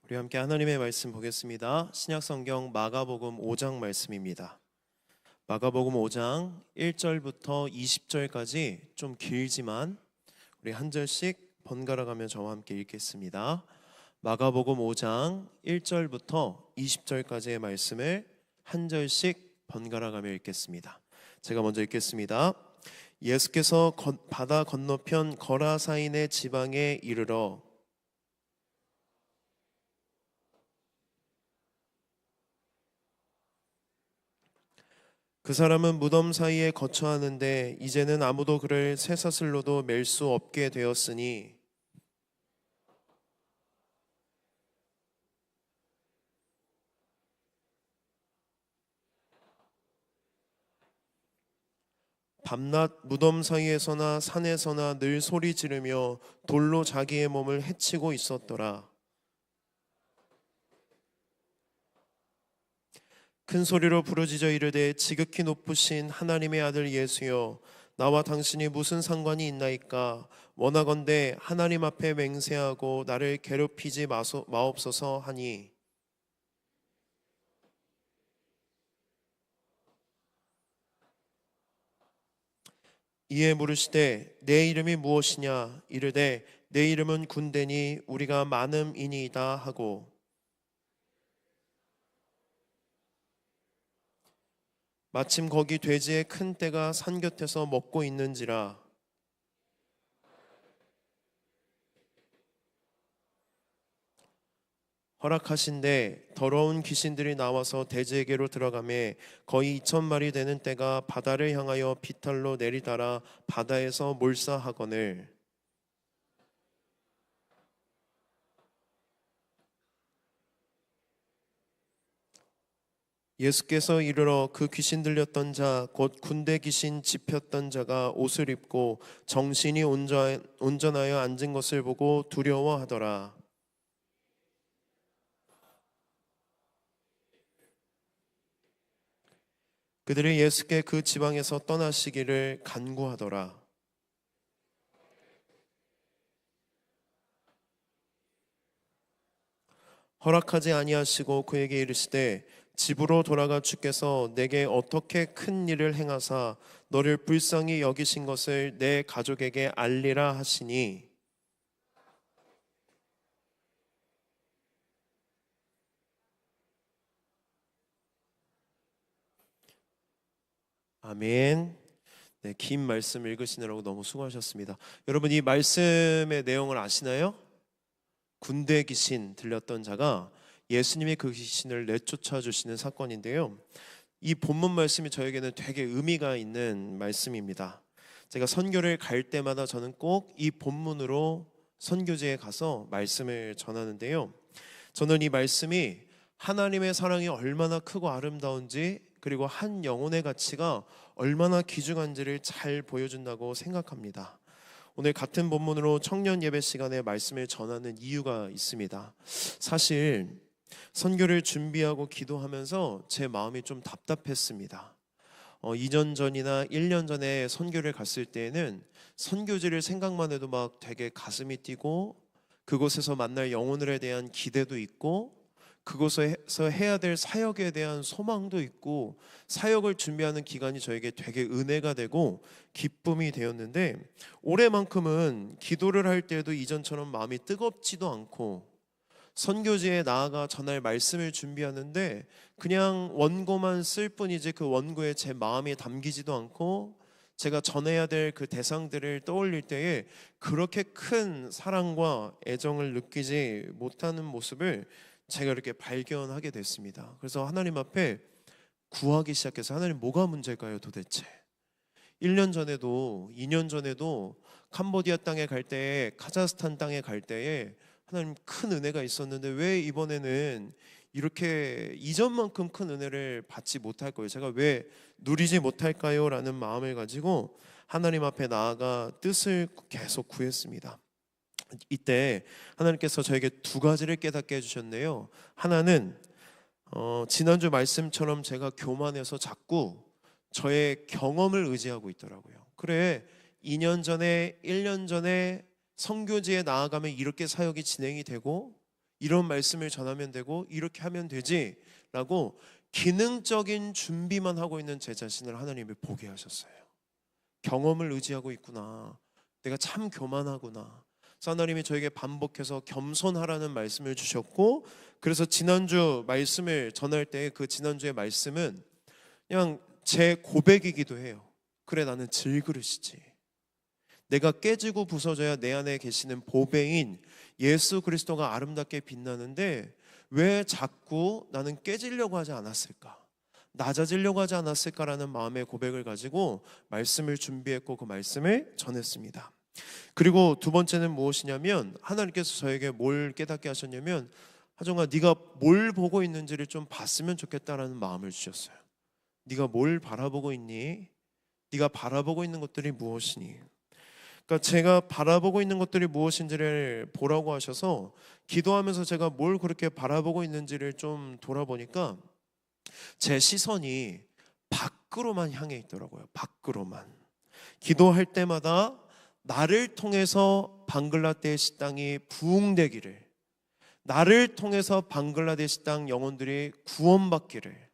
우리 함께 하나님의 말씀 보겠습니다. 신약성경 마가복음 5장 말씀입니다. 마가복음 5장 1절부터 20절까지 좀 길지만 우리 한 절씩 번갈아 가며 저와 함께 읽겠습니다. 마가복음 5장 1절부터 20절까지의 말씀을 한 절씩 번갈아 가며 읽겠습니다. 제가 먼저 읽겠습니다. 예수께서 바다 건너편 거라사인의 지방에 이르러 그 사람은 무덤 사이에 거처하는데 이제는 아무도 그를 쇠사슬로도 맬 수 없게 되었으니 밤낮 무덤 사이에서나 산에서나 늘 소리 지르며 돌로 자기의 몸을 해치고 있었더라. 큰 소리로 부르짖어 이르되 지극히 높으신 하나님의 아들 예수여, 나와 당신이 무슨 상관이 있나이까? 원하건대 하나님 앞에 맹세하고 나를 괴롭히지 마옵소서 하니, 이에 물으시되 내 이름이 무엇이냐? 이르되 내 이름은 군대니 우리가 많음이니이다 하고, 마침 거기 돼지의 큰 떼가 산 곁에서 먹고 있는지라. 허락하신대 더러운 귀신들이 나와서 돼지에게로 들어가매 거의 2,000마리 되는 떼가 바다를 향하여 비탈로 내리달아 바다에서 몰사하거늘. 예수께서 이르러 그 귀신 들렸던 자 곧 군대 귀신 집혔던 자가 옷을 입고 정신이 온전하여 앉은 것을 보고 두려워하더라. 그들이 예수께 그 지방에서 떠나시기를 간구하더라. 허락하지 아니하시고 그에게 이르시되 집으로 돌아가 주께서 내게 어떻게 큰 일을 행하사 너를 불쌍히 여기신 것을 내 가족에게 알리라 하시니, 아멘. 네, 긴 말씀 읽으시느라고 너무 수고하셨습니다. 여러분, 이 말씀의 내용을 아시나요? 군대 귀신 들렸던 자가 예수님이 그 귀신을 내쫓아 주시는 사건인데요, 이 본문 말씀이 저에게는 되게 의미가 있는 말씀입니다. 제가 선교를 갈 때마다 저는 꼭 이 본문으로 선교지에 가서 말씀을 전하는데요, 저는 이 말씀이 하나님의 사랑이 얼마나 크고 아름다운지, 그리고 한 영혼의 가치가 얼마나 귀중한지를 잘 보여준다고 생각합니다. 오늘 같은 본문으로 청년 예배 시간에 말씀을 전하는 이유가 있습니다. 사실 선교를 준비하고 기도하면서 제 마음이 좀 답답했습니다. 2년 전이나 1년 전에 선교를 갔을 때에는 선교지를 생각만 해도 막 되게 가슴이 뛰고, 그곳에서 만날 영혼들에 대한 기대도 있고, 그곳에서 해야 될 사역에 대한 소망도 있고, 사역을 준비하는 기간이 저에게 되게 은혜가 되고 기쁨이 되었는데, 올해만큼은 기도를 할 때에도 이전처럼 마음이 뜨겁지도 않고, 선교지에 나아가 전할 말씀을 준비하는데 그냥 원고만 쓸 뿐이지 그 원고에 제 마음이 담기지도 않고, 제가 전해야 될 그 대상들을 떠올릴 때에 그렇게 큰 사랑과 애정을 느끼지 못하는 모습을 제가 이렇게 발견하게 됐습니다. 그래서 하나님 앞에 구하기 시작해서, 하나님 뭐가 문제일까요 도대체? 1년 전에도 2년 전에도 캄보디아 땅에 갈 때에, 카자흐스탄 땅에 갈 때에 하나님 큰 은혜가 있었는데 왜 이번에는 이렇게 이전만큼 큰 은혜를 받지 못할까요? 제가 왜 누리지 못할까요? 라는 마음을 가지고 하나님 앞에 나아가 뜻을 계속 구했습니다. 이때 하나님께서 저에게 두 가지를 깨닫게 해주셨네요. 하나는 지난주 말씀처럼 제가 교만해서 자꾸 저의 경험을 의지하고 있더라고요. 그래, 2년 전에 1년 전에 선교지에 나아가면 이렇게 사역이 진행이 되고, 이런 말씀을 전하면 되고 이렇게 하면 되지 라고 기능적인 준비만 하고 있는 제 자신을 하나님이 보게 하셨어요. 경험을 의지하고 있구나. 내가 참 교만하구나. 그래서 하나님이 저에게 반복해서 겸손하라는 말씀을 주셨고, 그래서 지난주 말씀을 전할 때 그 지난주의 말씀은 그냥 제 고백이기도 해요. 그래, 나는 질그릇이지. 내가 깨지고 부서져야 내 안에 계시는 보배인 예수 그리스도가 아름답게 빛나는데 왜 자꾸 나는 깨지려고 하지 않았을까? 낮아지려고 하지 않았을까라는 마음의 고백을 가지고 말씀을 준비했고 그 말씀을 전했습니다. 그리고 두 번째는 무엇이냐면, 하나님께서 저에게 뭘 깨닫게 하셨냐면, 하정아, 네가 뭘 보고 있는지를 좀 봤으면 좋겠다라는 마음을 주셨어요. 네가 뭘 바라보고 있니? 네가 바라보고 있는 것들이 무엇이니? 그러니까 제가 바라보고 있는 것들이 무엇인지를 보라고 하셔서 기도하면서 제가 뭘 그렇게 바라보고 있는지를 좀 돌아보니까 제 시선이 밖으로만 향해 있더라고요. 밖으로만. 기도할 때마다 나를 통해서 방글라데시 땅이 부흥되기를, 나를 통해서 방글라데시 땅 영혼들이 구원받기를,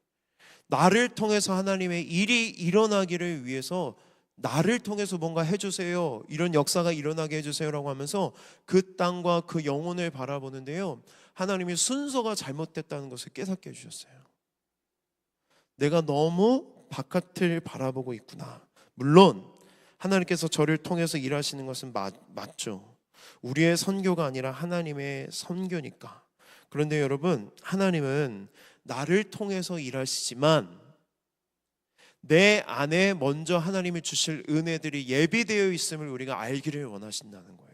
나를 통해서 하나님의 일이 일어나기를 위해서 나를 통해서 뭔가 해주세요, 이런 역사가 일어나게 해주세요라고 하면서 그 땅과 그 영혼을 바라보는데요, 하나님이 순서가 잘못됐다는 것을 깨닫게 해주셨어요. 내가 너무 바깥을 바라보고 있구나. 물론 하나님께서 저를 통해서 일하시는 것은 맞죠. 우리의 선교가 아니라 하나님의 선교니까. 그런데 여러분, 하나님은 나를 통해서 일하시지만 내 안에 먼저 하나님이 주실 은혜들이 예비되어 있음을 우리가 알기를 원하신다는 거예요.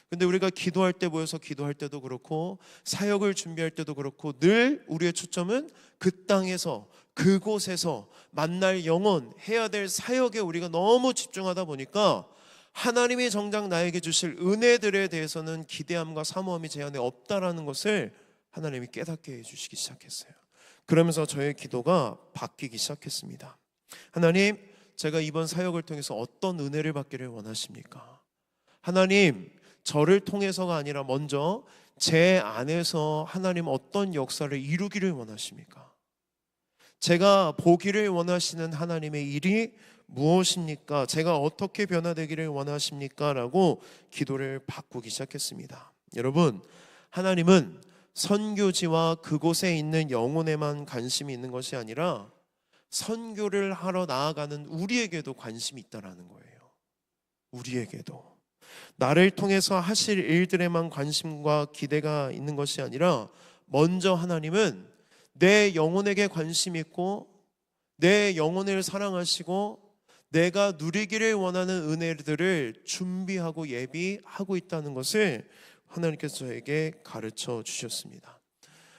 근데 우리가 기도할 때 모여서 기도할 때도 그렇고 사역을 준비할 때도 그렇고 늘 우리의 초점은 그 땅에서, 그곳에서 만날 영혼, 해야 될 사역에 우리가 너무 집중하다 보니까 하나님이 정작 나에게 주실 은혜들에 대해서는 기대함과 사모함이 제 안에 없다라는 것을 하나님이 깨닫게 해주시기 시작했어요. 그러면서 저의 기도가 바뀌기 시작했습니다. 하나님, 제가 이번 사역을 통해서 어떤 은혜를 받기를 원하십니까? 하나님, 저를 통해서가 아니라 먼저 제 안에서 하나님 어떤 역사를 이루기를 원하십니까? 제가 보기를 원하시는 하나님의 일이 무엇입니까? 제가 어떻게 변화되기를 원하십니까? 라고 기도를 바꾸기 시작했습니다. 여러분, 하나님은 선교지와 그곳에 있는 영혼에만 관심이 있는 것이 아니라 선교를 하러 나아가는 우리에게도 관심이 있다는 거예요. 우리에게도. 나를 통해서 하실 일들에만 관심과 기대가 있는 것이 아니라 먼저 하나님은 내 영혼에게 관심이 있고 내 영혼을 사랑하시고 내가 누리기를 원하는 은혜들을 준비하고 예비하고 있다는 것을 하나님께서 저에게 가르쳐 주셨습니다.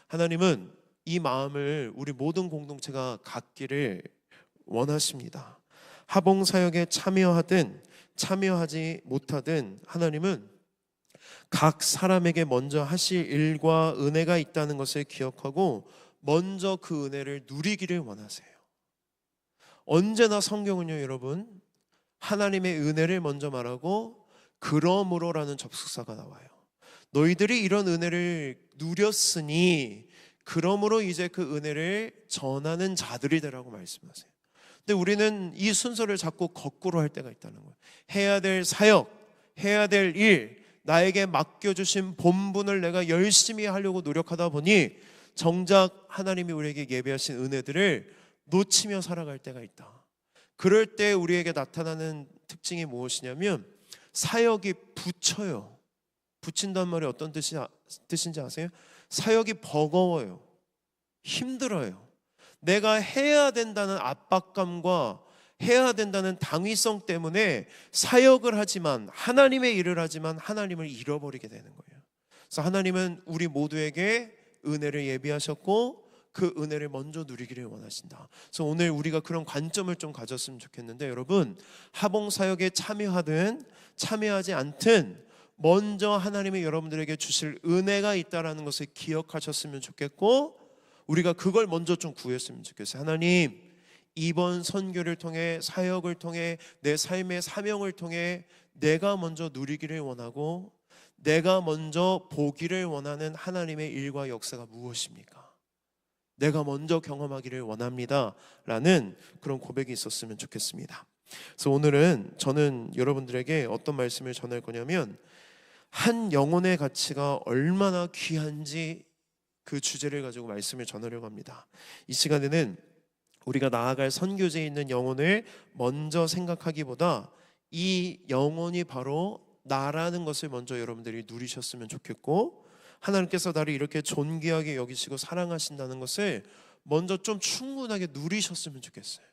하나님은 이 마음을 우리 모든 공동체가 갖기를 원하십니다. 하봉사역에 참여하든 참여하지 못하든 하나님은 각 사람에게 먼저 하실 일과 은혜가 있다는 것을 기억하고 먼저 그 은혜를 누리기를 원하세요. 언제나 성경은요, 여러분, 하나님의 은혜를 먼저 말하고 그러므로라는 접속사가 나와요. 너희들이 이런 은혜를 누렸으니 그러므로 이제 그 은혜를 전하는 자들이 되라고 말씀하세요. 근데 우리는 이 순서를 자꾸 거꾸로 할 때가 있다는 거예요. 해야 될 사역, 해야 될 일, 나에게 맡겨주신 본분을 내가 열심히 하려고 노력하다 보니 정작 하나님이 우리에게 예배하신 은혜들을 놓치며 살아갈 때가 있다. 그럴 때 우리에게 나타나는 특징이 무엇이냐면 사역이 붙여요. 붙인다는 말이 어떤 뜻인지 아세요? 사역이 버거워요. 힘들어요. 내가 해야 된다는 압박감과 해야 된다는 당위성 때문에 사역을 하지만, 하나님의 일을 하지만 하나님을 잃어버리게 되는 거예요. 그래서 하나님은 우리 모두에게 은혜를 예비하셨고 그 은혜를 먼저 누리기를 원하신다. 그래서 오늘 우리가 그런 관점을 좀 가졌으면 좋겠는데, 여러분, 하봉사역에 참여하든 참여하지 않든 먼저 하나님이 여러분들에게 주실 은혜가 있다는 것을 기억하셨으면 좋겠고, 우리가 그걸 먼저 좀 구했으면 좋겠어요. 하나님, 이번 선교를 통해, 사역을 통해, 내 삶의 사명을 통해 내가 먼저 누리기를 원하고 내가 먼저 보기를 원하는 하나님의 일과 역사가 무엇입니까? 내가 먼저 경험하기를 원합니다 라는 그런 고백이 있었으면 좋겠습니다. 그래서 오늘은 저는 여러분들에게 어떤 말씀을 전할 거냐면, 한 영혼의 가치가 얼마나 귀한지 그 주제를 가지고 말씀을 전하려고 합니다. 이 시간에는 우리가 나아갈 선교지에 있는 영혼을 먼저 생각하기보다 이 영혼이 바로 나라는 것을 먼저 여러분들이 누리셨으면 좋겠고, 하나님께서 나를 이렇게 존귀하게 여기시고 사랑하신다는 것을 먼저 좀 충분하게 누리셨으면 좋겠어요.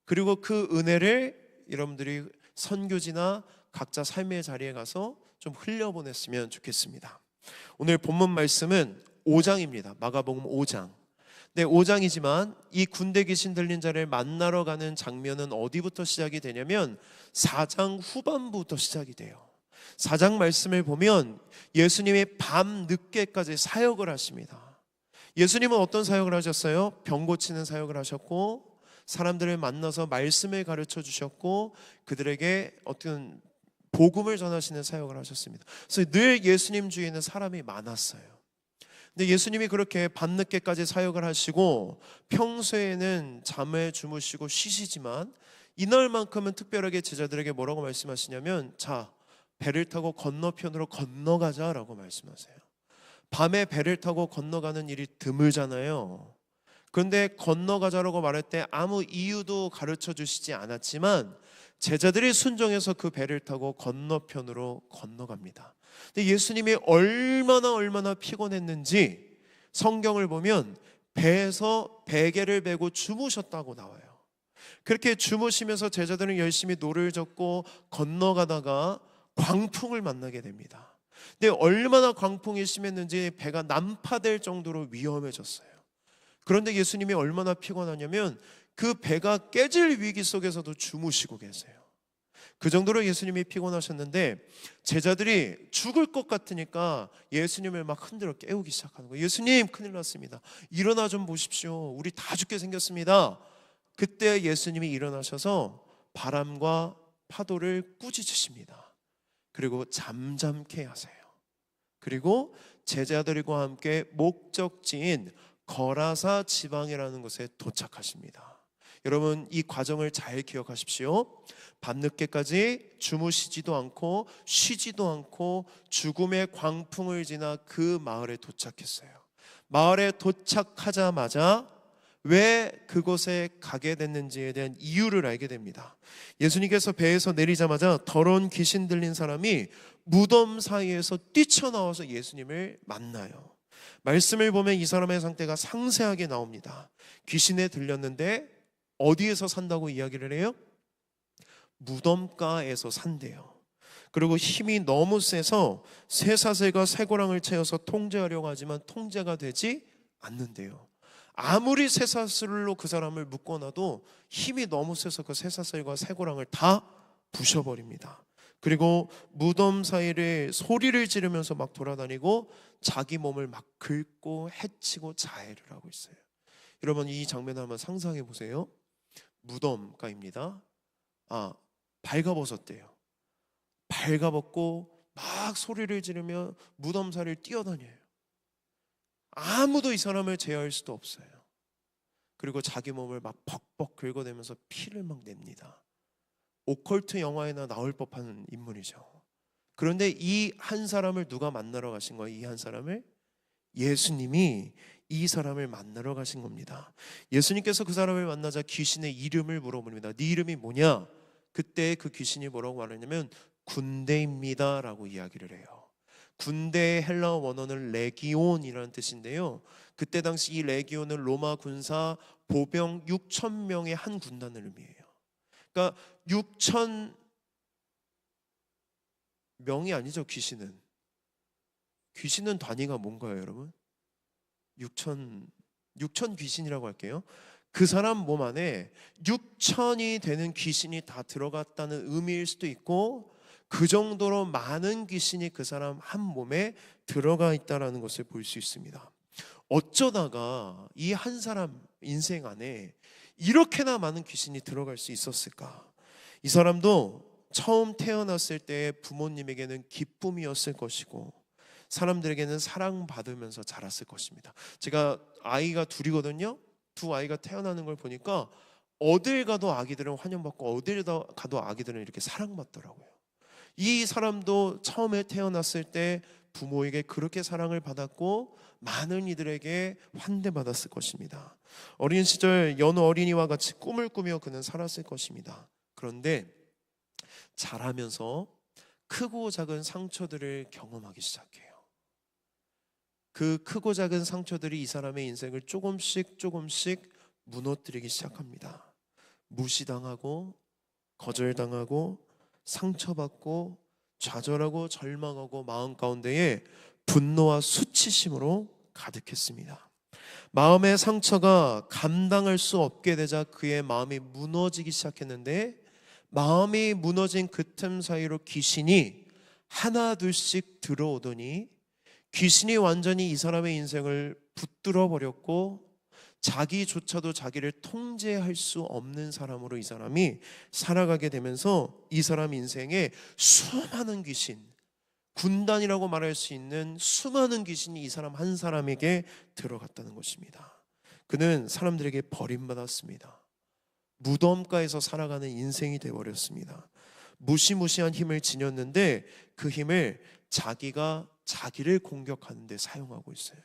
그리고 그 은혜를 여러분들이 선교지나 각자 삶의 자리에 가서 좀 흘려보냈으면 좋겠습니다. 오늘 본문 말씀은 5장입니다. 마가복음 5장. 네, 5장이지만 이 군대 귀신 들린 자를 만나러 가는 장면은 어디부터 시작이 되냐면 4장 후반부부터 시작이 돼요. 4장 말씀을 보면 예수님이 밤 늦게까지 사역을 하십니다. 예수님은 어떤 사역을 하셨어요? 병 고치는 사역을 하셨고, 사람들을 만나서 말씀을 가르쳐 주셨고, 그들에게 어떤 복음을 전하시는 사역을 하셨습니다. 그래서 늘 예수님 주위에는 사람이 많았어요. 근데 예수님이 그렇게 밤늦게까지 사역을 하시고 평소에는 잠을 주무시고 쉬시지만, 이날만큼은 특별하게 제자들에게 뭐라고 말씀하시냐면, 자, 배를 타고 건너편으로 건너가자라고 말씀하세요. 밤에 배를 타고 건너가는 일이 드물잖아요. 그런데 건너가자라고 말할 때 아무 이유도 가르쳐 주시지 않았지만 제자들이 순종해서 그 배를 타고 건너편으로 건너갑니다. 근데 예수님이 얼마나 피곤했는지 성경을 보면 배에서 베개를 베고 주무셨다고 나와요. 그렇게 주무시면서 제자들은 열심히 노를 젓고 건너가다가 광풍을 만나게 됩니다. 근데 얼마나 광풍이 심했는지 배가 난파될 정도로 위험해졌어요. 그런데 예수님이 얼마나 피곤하냐면 그 배가 깨질 위기 속에서도 주무시고 계세요. 그 정도로 예수님이 피곤하셨는데 제자들이 죽을 것 같으니까 예수님을 막 흔들어 깨우기 시작하는 거예요. 예수님, 큰일 났습니다. 일어나 좀 보십시오. 우리 다 죽게 생겼습니다. 그때 예수님이 일어나셔서 바람과 파도를 꾸짖으십니다. 그리고 잠잠케 하세요. 그리고 제자들과 함께 목적지인 거라사 지방이라는 곳에 도착하십니다. 여러분, 이 과정을 잘 기억하십시오. 밤늦게까지 주무시지도 않고 쉬지도 않고 죽음의 광풍을 지나 그 마을에 도착했어요. 마을에 도착하자마자 왜 그곳에 가게 됐는지에 대한 이유를 알게 됩니다. 예수님께서 배에서 내리자마자 더러운 귀신 들린 사람이 무덤 사이에서 뛰쳐나와서 예수님을 만나요. 말씀을 보면 이 사람의 상태가 상세하게 나옵니다. 귀신에 들렸는데 어디에서 산다고 이야기를 해요? 무덤가에서 산대요. 그리고 힘이 너무 세서 쇠사슬과 쇠고랑을 채워서 통제하려고 하지만 통제가 되지 않는데요. 아무리 쇠사슬로 그 사람을 묶어놔도 힘이 너무 세서 그 쇠사슬과 쇠고랑을 다 부셔버립니다. 그리고 무덤 사이를 소리를 지르면서 막 돌아다니고 자기 몸을 막 긁고 해치고 자해를 하고 있어요. 여러분, 이 장면을 한번 상상해 보세요. 무덤가입니다. 발가벗었대요. 발가벗고 막 소리를 지르며 무덤 사이를 뛰어다녀요. 아무도 이 사람을 제어할 수도 없어요. 그리고 자기 몸을 막 벅벅 긁어대면서 피를 막 냅니다. 오컬트 영화에나 나올 법한 인물이죠. 그런데 이 한 사람을 누가 만나러 가신 거예요? 이 한 사람을 예수님이 이 사람을 만나러 가신 겁니다. 예수님께서 그 사람을 만나자 귀신의 이름을 물어봅니다. 네 이름이 뭐냐? 그때 그 귀신이 뭐라고 말하냐면 군대입니다 라고 이야기를 해요. 군대의 헬라어 원어는 레기온이라는 뜻인데요, 그때 당시 이 레기온은 로마 군사 보병 6,000명의 한 군단을 의미해요. 그러니까 6,000명이 아니죠. 귀신은 단위가 뭔가요, 여러분? 6천 귀신이라고 할게요. 그 사람 몸 안에 6천이 되는 귀신이 다 들어갔다는 의미일 수도 있고, 그 정도로 많은 귀신이 그 사람 한 몸에 들어가 있다는 것을 볼 수 있습니다. 어쩌다가 이 한 사람 인생 안에 이렇게나 많은 귀신이 들어갈 수 있었을까? 이 사람도 처음 태어났을 때 부모님에게는 기쁨이었을 것이고 사람들에게는 사랑받으면서 자랐을 것입니다. 제가 아이가 둘이거든요. 두 아이가 태어나는 걸 보니까 어딜 가도 아기들은 환영받고 어딜 가도 아기들은 이렇게 사랑받더라고요. 이 사람도 처음에 태어났을 때 부모에게 그렇게 사랑을 받았고 많은 이들에게 환대받았을 것입니다. 어린 시절 여느 어린이와 같이 꿈을 꾸며 그는 살았을 것입니다. 그런데 자라면서 크고 작은 상처들을 경험하기 시작해요. 그 크고 작은 상처들이 이 사람의 인생을 조금씩 무너뜨리기 시작합니다. 무시당하고 거절당하고 상처받고 좌절하고 절망하고 마음 가운데에 분노와 수치심으로 가득했습니다. 마음의 상처가 감당할 수 없게 되자 그의 마음이 무너지기 시작했는데, 마음이 무너진 그 틈 사이로 귀신이 하나 둘씩 들어오더니 귀신이 완전히 이 사람의 인생을 붙들어 버렸고 자기조차도 자기를 통제할 수 없는 사람으로 이 사람이 살아가게 되면서 이 사람 인생에 수많은 귀신, 군단이라고 말할 수 있는 수많은 귀신이 이 사람 한 사람에게 들어갔다는 것입니다. 그는 사람들에게 버림받았습니다. 무덤가에서 살아가는 인생이 되어버렸습니다. 무시무시한 힘을 지녔는데 그 힘을 자기가 자기를 공격하는 데 사용하고 있어요.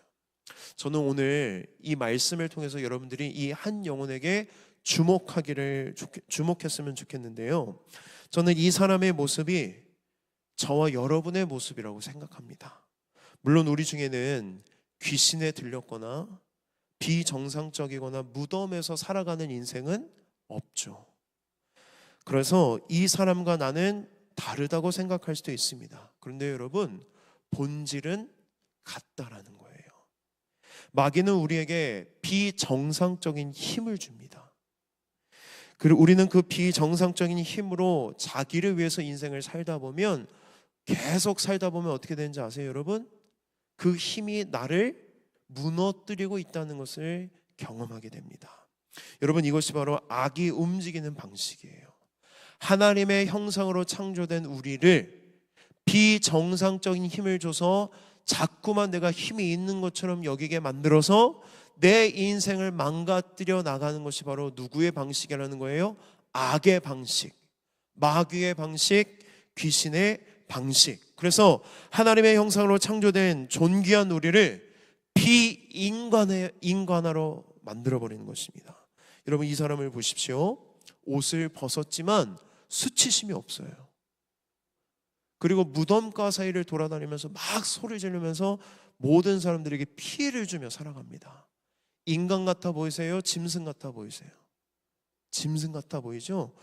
저는 오늘 이 말씀을 통해서 여러분들이 이 한 영혼에게 주목했으면 좋겠는데요, 저는 이 사람의 모습이 저와 여러분의 모습이라고 생각합니다. 물론 우리 중에는 귀신에 들렸거나 비정상적이거나 무덤에서 살아가는 인생은 없죠. 그래서 이 사람과 나는 다르다고 생각할 수도 있습니다. 그런데 여러분, 본질은 같다라는 거예요. 마귀는 우리에게 비정상적인 힘을 줍니다. 그리고 우리는 그 비정상적인 힘으로 자기를 위해서 인생을 살다 보면, 계속 살다 보면 어떻게 되는지 아세요, 여러분? 그 힘이 나를 무너뜨리고 있다는 것을 경험하게 됩니다. 여러분, 이것이 바로 악이 움직이는 방식이에요. 하나님의 형상으로 창조된 우리를 비정상적인 힘을 줘서 자꾸만 내가 힘이 있는 것처럼 여기게 만들어서 내 인생을 망가뜨려 나가는 것이 바로 누구의 방식이라는 거예요? 악의 방식, 마귀의 방식, 귀신의 방식. 그래서 하나님의 형상으로 창조된 존귀한 우리를 비인간화로 만들어버리는 것입니다. 여러분, 이 사람을 보십시오. 옷을 벗었지만 수치심이 없어요. 그리고 무덤가 사이를 돌아다니면서 막 소리 지르면서 모든 사람들에게 피해를 주며 살아갑니다. 인간 같아 보이세요? 짐승 같아 보이세요? 짐승 같아 보이죠?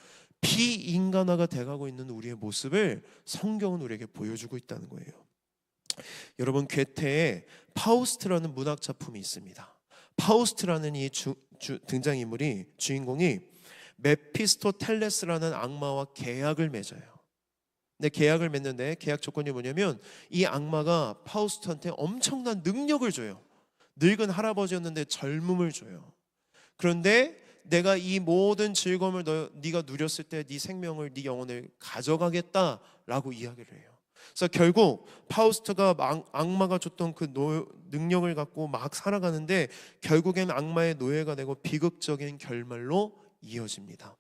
비인간화가 돼가고 있는 우리의 모습을 성경은 우리에게 보여주고 있다는 거예요. 여러분, 괴테에 파우스트라는 문학 작품이 있습니다. 파우스트라는 이 등장인물이, 주인공이 메피스토텔레스라는 악마와 계약을 맺어요. 근데 계약을 맺는데 계약 조건이 뭐냐면, 이 악마가 파우스트한테 엄청난 능력을 줘요. 늙은 할아버지였는데 젊음을 줘요. 그런데 내가 이 모든 즐거움을 네가 누렸을 때 네 생명을, 네 영혼을 가져가겠다라고 이야기를 해요. 그래서 결국 파우스트가 악마가 줬던 그 능력을 갖고 막 살아가는데 결국엔 악마의 노예가 되고 비극적인 결말로 이어집니다.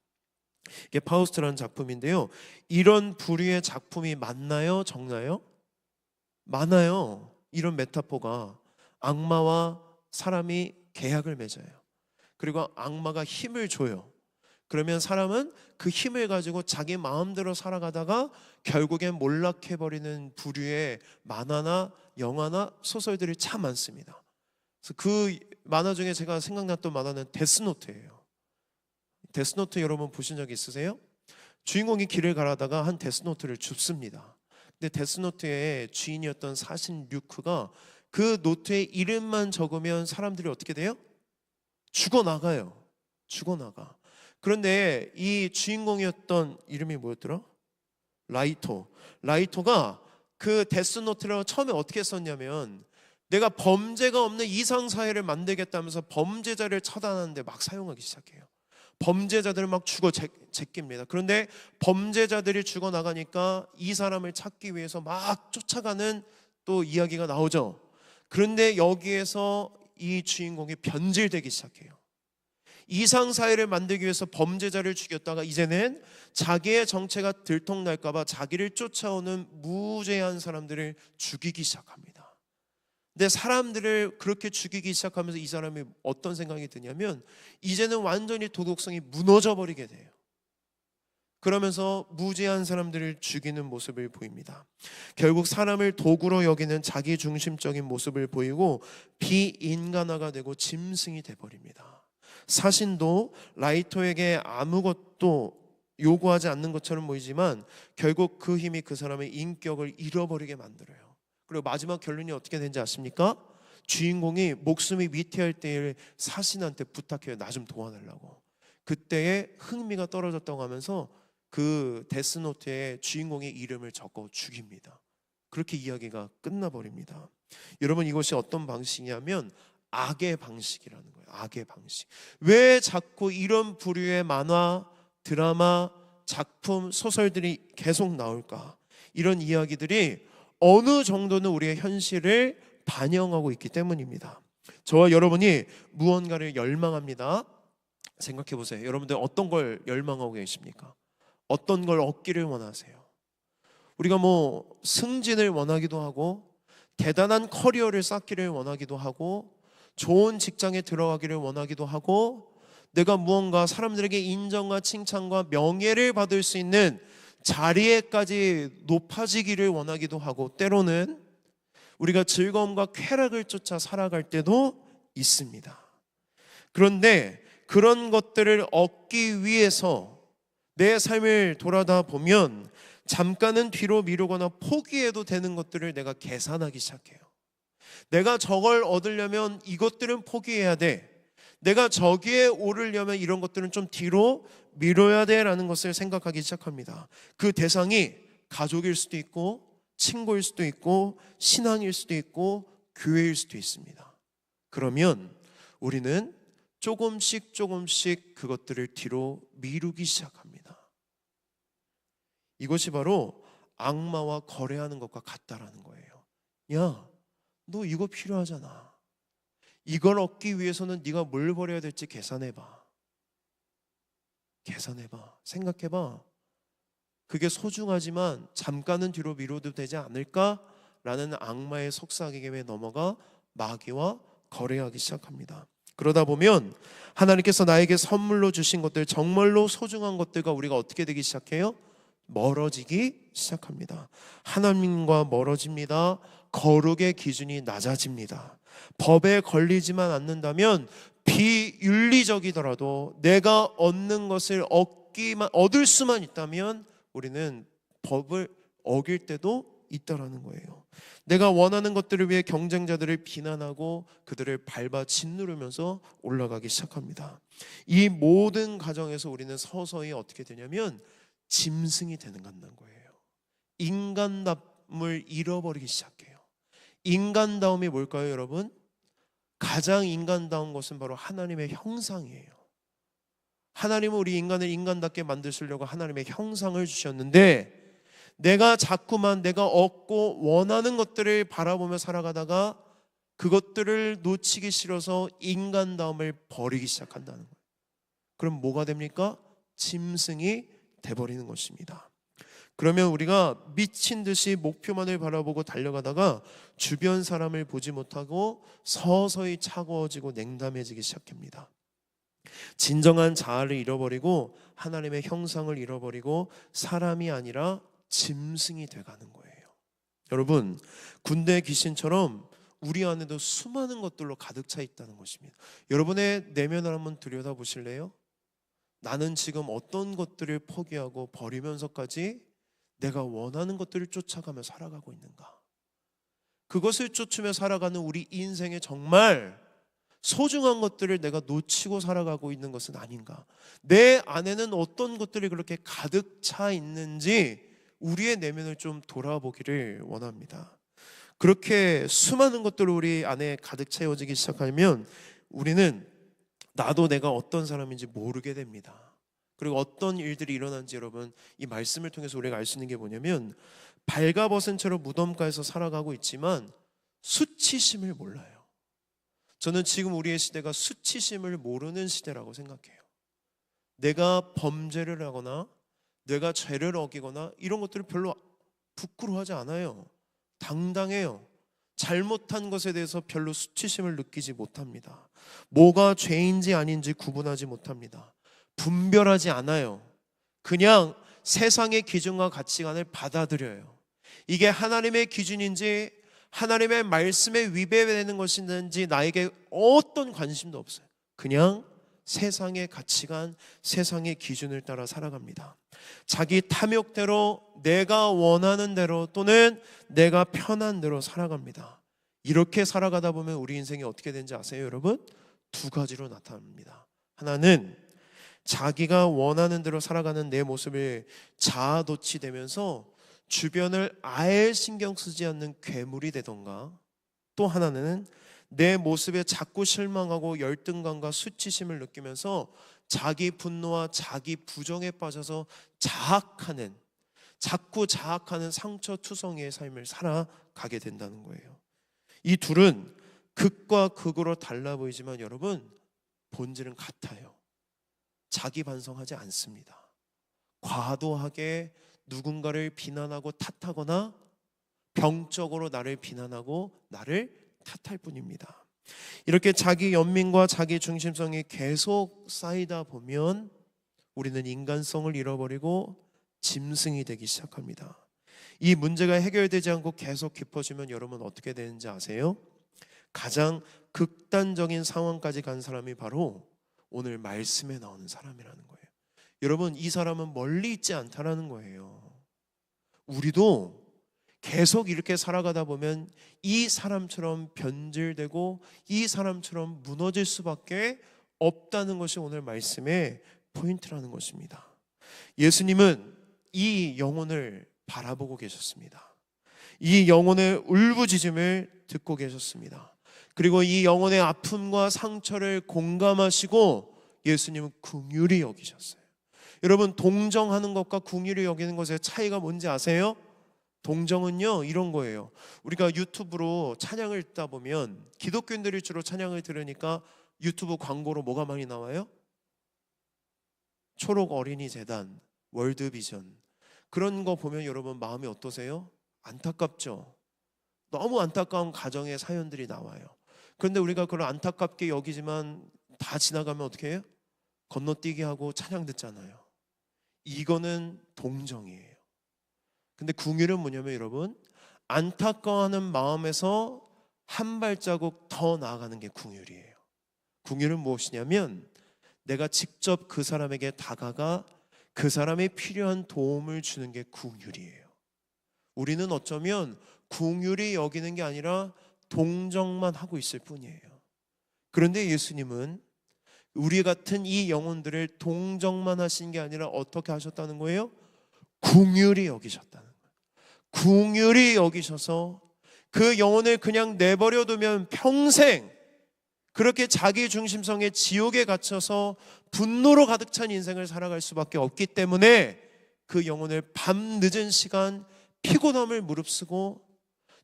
이게 파우스트라는 작품인데요, 이런 부류의 작품이 많나요? 적나요? 많아요. 이런 메타포가 악마와 사람이 계약을 맺어요. 그리고 악마가 힘을 줘요. 그러면 사람은 그 힘을 가지고 자기 마음대로 살아가다가 결국엔 몰락해버리는 부류의 만화나 영화나 소설들이 참 많습니다. 그래서 그 만화 중에 제가 생각났던 만화는 데스노트예요. 데스노트 여러분 보신 적 있으세요? 주인공이 길을 가다가 한 데스노트를 줍습니다. 근데 데스노트의 주인이었던 사신 류크가 그 노트에 이름만 적으면 사람들이 어떻게 돼요? 죽어나가요. 죽어나가. 그런데 이 주인공이었던 이름이 뭐였더라? 라이토가 그 데스노트를 처음에 어떻게 썼냐면, 내가 범죄가 없는 이상사회를 만들겠다면서 범죄자를 처단하는데 막 사용하기 시작해요. 범죄자들을 막 죽어 제낍니다. 그런데 범죄자들이 죽어나가니까 이 사람을 찾기 위해서 막 쫓아가는 또 이야기가 나오죠. 그런데 여기에서 이 주인공이 변질되기 시작해요. 이상사회를 만들기 위해서 범죄자를 죽였다가 이제는 자기의 정체가 들통날까 봐 자기를 쫓아오는 무죄한 사람들을 죽이기 시작합니다. 근데 사람들을 그렇게 죽이기 시작하면서 이 사람이 어떤 생각이 드냐면 이제는 완전히 도덕성이 무너져 버리게 돼요. 그러면서 무죄한 사람들을 죽이는 모습을 보입니다. 결국 사람을 도구로 여기는 자기 중심적인 모습을 보이고 비인간화가 되고 짐승이 돼버립니다. 사신도 라이터에게 아무것도 요구하지 않는 것처럼 보이지만 결국 그 힘이 그 사람의 인격을 잃어버리게 만들어요. 그리고 마지막 결론이 어떻게 되는지 아십니까? 주인공이 목숨이 위태할 때에 사신한테 부탁해요. 나 좀 도와달라고. 그때에 흥미가 떨어졌다고 하면서 그 데스노트에 주인공의 이름을 적어 죽입니다. 그렇게 이야기가 끝나버립니다. 여러분, 이것이 어떤 방식이냐면 악의 방식이라는 거예요. 악의 방식. 왜 자꾸 이런 부류의 만화, 드라마, 작품, 소설들이 계속 나올까? 이런 이야기들이 어느 정도는 우리의 현실을 반영하고 있기 때문입니다. 저와 여러분이 무언가를 열망합니다. 생각해 보세요. 여러분들 어떤 걸 열망하고 계십니까? 어떤 걸 얻기를 원하세요? 우리가 승진을 원하기도 하고 대단한 커리어를 쌓기를 원하기도 하고 좋은 직장에 들어가기를 원하기도 하고 내가 무언가 사람들에게 인정과 칭찬과 명예를 받을 수 있는 자리에까지 높아지기를 원하기도 하고 때로는 우리가 즐거움과 쾌락을 쫓아 살아갈 때도 있습니다. 그런데 그런 것들을 얻기 위해서 내 삶을 돌아다 보면 잠깐은 뒤로 미루거나 포기해도 되는 것들을 내가 계산하기 시작해요. 내가 저걸 얻으려면 이것들은 포기해야 돼. 내가 저기에 오르려면 이런 것들은 좀 뒤로 미뤄야 돼라는 것을 생각하기 시작합니다. 그 대상이 가족일 수도 있고 친구일 수도 있고 신앙일 수도 있고 교회일 수도 있습니다. 그러면 우리는 조금씩 그것들을 뒤로 미루기 시작합니다. 이것이 바로 악마와 거래하는 것과 같다라는 거예요. 야, 너 이거 필요하잖아. 이걸 얻기 위해서는 네가 뭘 버려야 될지 계산해봐. 생각해봐. 그게 소중하지만 잠깐은 뒤로 미뤄도 되지 않을까라는 악마의 속삭임에 넘어가 마귀와 거래하기 시작합니다. 그러다 보면 하나님께서 나에게 선물로 주신 것들, 정말로 소중한 것들과 우리가 어떻게 되기 시작해요? 멀어지기 시작합니다. 하나님과 멀어집니다. 거룩의 기준이 낮아집니다. 법에 걸리지만 않는다면 비윤리적이더라도 내가 얻는 것을 얻을 수만 있다면 우리는 법을 어길 때도 있다라는 거예요. 내가 원하는 것들을 위해 경쟁자들을 비난하고 그들을 밟아 짓누르면서 올라가기 시작합니다. 이 모든 과정에서 우리는 서서히 어떻게 되냐면 짐승이 되는 거예요. 인간다움을 잃어버리기 시작해요. 인간다움이 뭘까요, 여러분? 가장 인간다운 것은 바로 하나님의 형상이에요. 하나님은 우리 인간을 인간답게 만드시려고 하나님의 형상을 주셨는데 내가 자꾸만 내가 얻고 원하는 것들을 바라보며 살아가다가 그것들을 놓치기 싫어서 인간다움을 버리기 시작한다는 거예요. 그럼 뭐가 됩니까? 짐승이 돼버리는 것입니다. 그러면 우리가 미친 듯이 목표만을 바라보고 달려가다가 주변 사람을 보지 못하고 서서히 차가워지고 냉담해지기 시작합니다. 진정한 자아를 잃어버리고 하나님의 형상을 잃어버리고 사람이 아니라 짐승이 돼가는 거예요. 여러분, 군대 귀신처럼 우리 안에도 수많은 것들로 가득 차 있다는 것입니다. 여러분의 내면을 한번 들여다보실래요? 나는 지금 어떤 것들을 포기하고 버리면서까지 내가 원하는 것들을 쫓아가며 살아가고 있는가? 그것을 쫓으며 살아가는 우리 인생에 정말 소중한 것들을 내가 놓치고 살아가고 있는 것은 아닌가? 내 안에는 어떤 것들이 그렇게 가득 차 있는지 우리의 내면을 좀 돌아보기를 원합니다. 그렇게 수많은 것들을 우리 안에 가득 채워지기 시작하면 우리는 나도 내가 어떤 사람인지 모르게 됩니다. 그리고 어떤 일들이 일어난지 여러분 이 말씀을 통해서 우리가 알 수 있는 게 뭐냐면 발가벗은 채로 무덤가에서 살아가고 있지만 수치심을 몰라요. 저는 지금 우리의 시대가 수치심을 모르는 시대라고 생각해요. 내가 범죄를 하거나 내가 죄를 어기거나 이런 것들을 별로 부끄러워하지 않아요. 당당해요. 잘못한 것에 대해서 별로 수치심을 느끼지 못합니다. 뭐가 죄인지 아닌지 구분하지 못합니다. 분별하지 않아요. 그냥 세상의 기준과 가치관을 받아들여요. 이게 하나님의 기준인지 하나님의 말씀에 위배되는 것인지 나에게 어떤 관심도 없어요. 그냥 세상의 가치관, 세상의 기준을 따라 살아갑니다. 자기 탐욕대로 내가 원하는 대로 또는 내가 편한 대로 살아갑니다. 이렇게 살아가다 보면 우리 인생이 어떻게 되는지 아세요, 여러분? 두 가지로 나타납니다. 하나는 자기가 원하는 대로 살아가는 내 모습을 자아도취되면서 주변을 아예 신경 쓰지 않는 괴물이 되던가, 또 하나는 내 모습에 자꾸 실망하고 열등감과 수치심을 느끼면서 자기 분노와 자기 부정에 빠져서 자꾸 자학하는 상처투성이의 삶을 살아가게 된다는 거예요. 이 둘은 극과 극으로 달라 보이지만 여러분 본질은 같아요. 자기 반성하지 않습니다. 과도하게 누군가를 비난하고 탓하거나 병적으로 나를 비난하고 나를 탓할 뿐입니다. 이렇게 자기 연민과 자기 중심성이 계속 쌓이다 보면 우리는 인간성을 잃어버리고 짐승이 되기 시작합니다. 이 문제가 해결되지 않고 계속 깊어지면 여러분 어떻게 되는지 아세요? 가장 극단적인 상황까지 간 사람이 바로 오늘 말씀에 나오는 사람이라는 거예요. 여러분 이 사람은 멀리 있지 않다라는 거예요. 우리도 계속 이렇게 살아가다 보면 이 사람처럼 변질되고 이 사람처럼 무너질 수밖에 없다는 것이 오늘 말씀의 포인트라는 것입니다. 예수님은 이 영혼을 바라보고 계셨습니다. 이 영혼의 울부짖음을 듣고 계셨습니다. 그리고 이 영혼의 아픔과 상처를 공감하시고 예수님은 긍휼히 여기셨어요. 여러분 동정하는 것과 긍휼히 여기는 것의 차이가 뭔지 아세요? 동정은요 이런 거예요. 우리가 유튜브로 찬양을 듣다 보면 기독교인들이 주로 찬양을 들으니까 유튜브 광고로 뭐가 많이 나와요? 초록 어린이 재단, 월드비전 그런 거 보면 여러분 마음이 어떠세요? 안타깝죠. 너무 안타까운 가정의 사연들이 나와요. 그런데 우리가 그걸 안타깝게 여기지만 다 지나가면 어떻게 해요? 건너뛰기 하고 찬양 듣잖아요. 이거는 동정이에요. 근데 긍휼은 뭐냐면 여러분 안타까워하는 마음에서 한 발자국 더 나아가는 게 긍휼이에요. 긍휼은 무엇이냐면 내가 직접 그 사람에게 다가가 그 사람이 필요한 도움을 주는 게 긍휼이에요. 우리는 어쩌면 긍휼히 여기는 게 아니라 동정만 하고 있을 뿐이에요. 그런데 예수님은 우리 같은 이 영혼들을 동정만 하신 게 아니라 어떻게 하셨다는 거예요? 긍휼히 여기셨다는 거예요. 긍휼히 여기셔서 그 영혼을 그냥 내버려두면 평생 그렇게 자기 중심성의 지옥에 갇혀서 분노로 가득 찬 인생을 살아갈 수밖에 없기 때문에 그 영혼을 밤 늦은 시간 피곤함을 무릅쓰고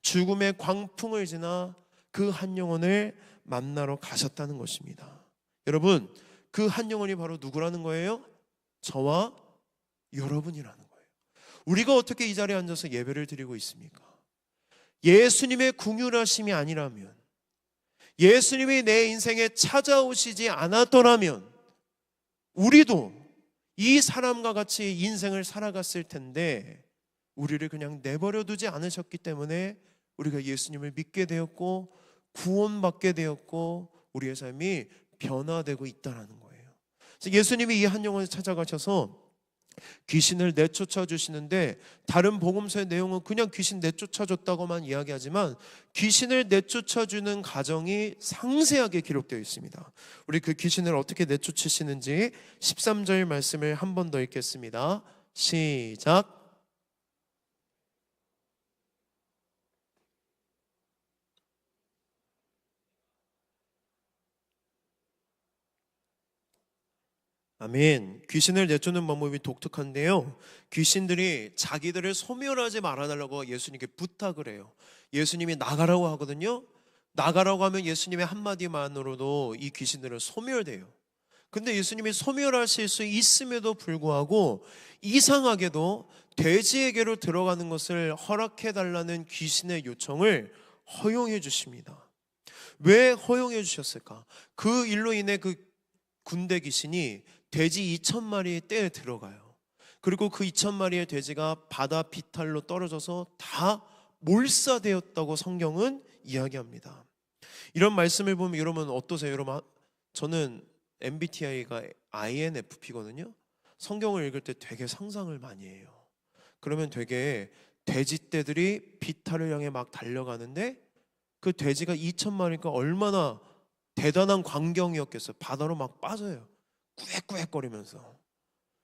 죽음의 광풍을 지나 그 한 영혼을 만나러 가셨다는 것입니다. 여러분 그 한 영혼이 바로 누구라는 거예요? 저와 여러분이라는 거예요. 우리가 어떻게 이 자리에 앉아서 예배를 드리고 있습니까? 예수님의 긍휼하심이 아니라면, 예수님이 내 인생에 찾아오시지 않았더라면 우리도 이 사람과 같이 인생을 살아갔을 텐데 우리를 그냥 내버려 두지 않으셨기 때문에 우리가 예수님을 믿게 되었고 구원받게 되었고 우리의 삶이 변화되고 있다는 거예요. 그래서 예수님이 이 한 영혼을 찾아가셔서 귀신을 내쫓아 주시는데 다른 복음서의 내용은 그냥 귀신 내쫓아줬다고만 이야기하지만 귀신을 내쫓아주는 과정이 상세하게 기록되어 있습니다. 우리 그 귀신을 어떻게 내쫓으시는지 13절 말씀을 한 번 더 읽겠습니다. 시작. 아멘. 귀신을 내쫓는 방법이 독특한데요, 귀신들이 자기들을 소멸하지 말아달라고 예수님께 부탁을 해요. 예수님이 나가라고 하거든요. 나가라고 하면 예수님의 한마디만으로도 이 귀신들은 소멸돼요. 근데 예수님이 소멸하실 수 있음에도 불구하고 이상하게도 돼지에게로 들어가는 것을 허락해달라는 귀신의 요청을 허용해 주십니다. 왜 허용해 주셨을까? 그 일로 인해 그 군대 귀신이 돼지 2,000마리의 떼에 들어가요. 그리고 그 2,000마리의 돼지가 바다 비탈로 떨어져서 다 몰사되었다고 성경은 이야기합니다. 이런 말씀을 보면 여러분 어떠세요? 여러분, 저는 MBTI가 INFP거든요. 성경을 읽을 때 되게 상상을 많이 해요. 그러면 되게 돼지떼들이 비탈을 향해 막 달려가는데 그 돼지가 2,000마리니까 얼마나 대단한 광경이었겠어요. 바다로 막 빠져요. 꾸액꾸액거리면서.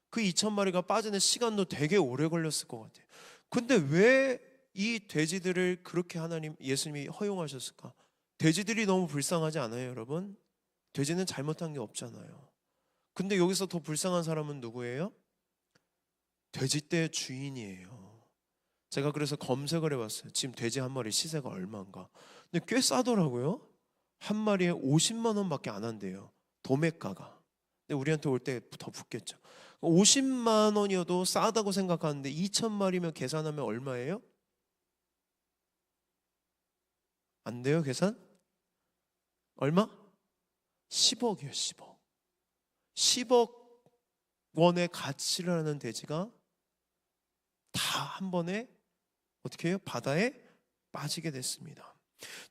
그 2,000마리가 빠지는 시간도 되게 오래 걸렸을 것 같아요. 근데 왜 이 돼지들을 그렇게 예수님이 허용하셨을까? 돼지들이 너무 불쌍하지 않아요, 여러분? 돼지는 잘못한 게 없잖아요. 근데 여기서 더 불쌍한 사람은 누구예요? 돼지떼의 주인이에요. 제가 그래서 검색을 해봤어요. 지금 돼지 한 마리 시세가 얼마인가? 근데 꽤 싸더라고요. 한 마리에 50만 원밖에 안 한대요, 도매가가. 근데 우리한테 올 때 더 붙겠죠. 50만 원이어도 싸다고 생각하는데 2,000마리면 계산하면 얼마예요? 안 돼요, 계산? 얼마? 10억이에요, 10억. 10억 원의 가치를 하는 돼지가 다 한 번에 어떻게 해요? 바다에 빠지게 됐습니다.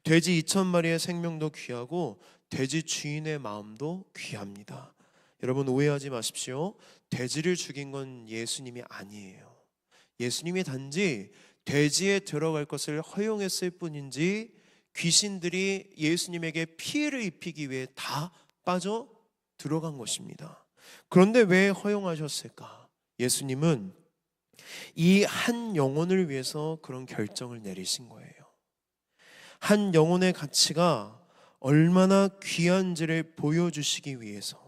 돼지 2,000마리의 생명도 귀하고 돼지 주인의 마음도 귀합니다. 여러분 오해하지 마십시오. 돼지를 죽인 건 예수님이 아니에요. 예수님이 단지 돼지에 들어갈 것을 허용했을 뿐이지 귀신들이 예수님에게 피해를 입히기 위해 다 빠져 들어간 것입니다. 그런데 왜 허용하셨을까? 예수님은 이 한 영혼을 위해서 그런 결정을 내리신 거예요. 한 영혼의 가치가 얼마나 귀한지를 보여주시기 위해서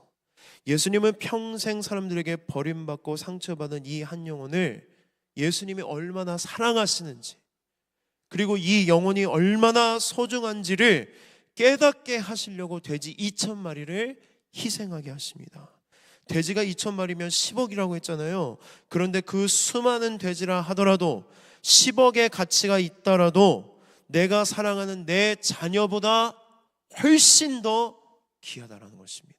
예수님은 평생 사람들에게 버림받고 상처받은 이 한 영혼을 예수님이 얼마나 사랑하시는지, 그리고 이 영혼이 얼마나 소중한지를 깨닫게 하시려고 돼지 2,000마리를 희생하게 하십니다. 돼지가 2,000마리면 10억이라고 했잖아요. 그런데 그 수많은 돼지라 하더라도 10억의 가치가 있더라도 내가 사랑하는 내 자녀보다 훨씬 더 귀하다라는 것입니다.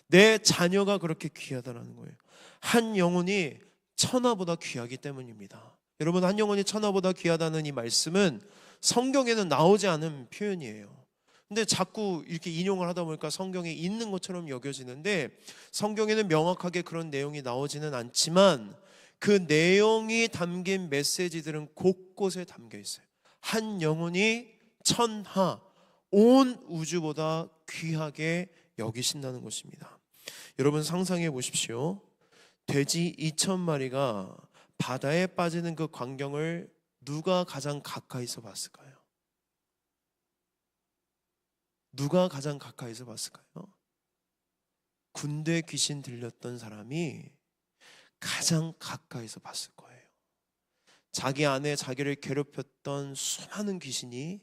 내 자녀가 그렇게 귀하다라는 거예요. 한 영혼이 천하보다 귀하기 때문입니다. 여러분, 한 영혼이 천하보다 귀하다는 이 말씀은 성경에는 나오지 않은 표현이에요. 근데 자꾸 이렇게 인용을 하다 보니까 성경에 있는 것처럼 여겨지는데, 성경에는 명확하게 그런 내용이 나오지는 않지만 그 내용이 담긴 메시지들은 곳곳에 담겨 있어요. 한 영혼이 천하, 온 우주보다 귀하게 여기신다는 것입니다. 여러분 상상해 보십시오. 돼지 2,000마리가 바다에 빠지는 그 광경을 누가 가장 가까이서 봤을까요? 누가 가장 가까이서 봤을까요? 군대 귀신 들렸던 사람이 가장 가까이서 봤을 거예요. 자기 안에 자기를 괴롭혔던 수많은 귀신이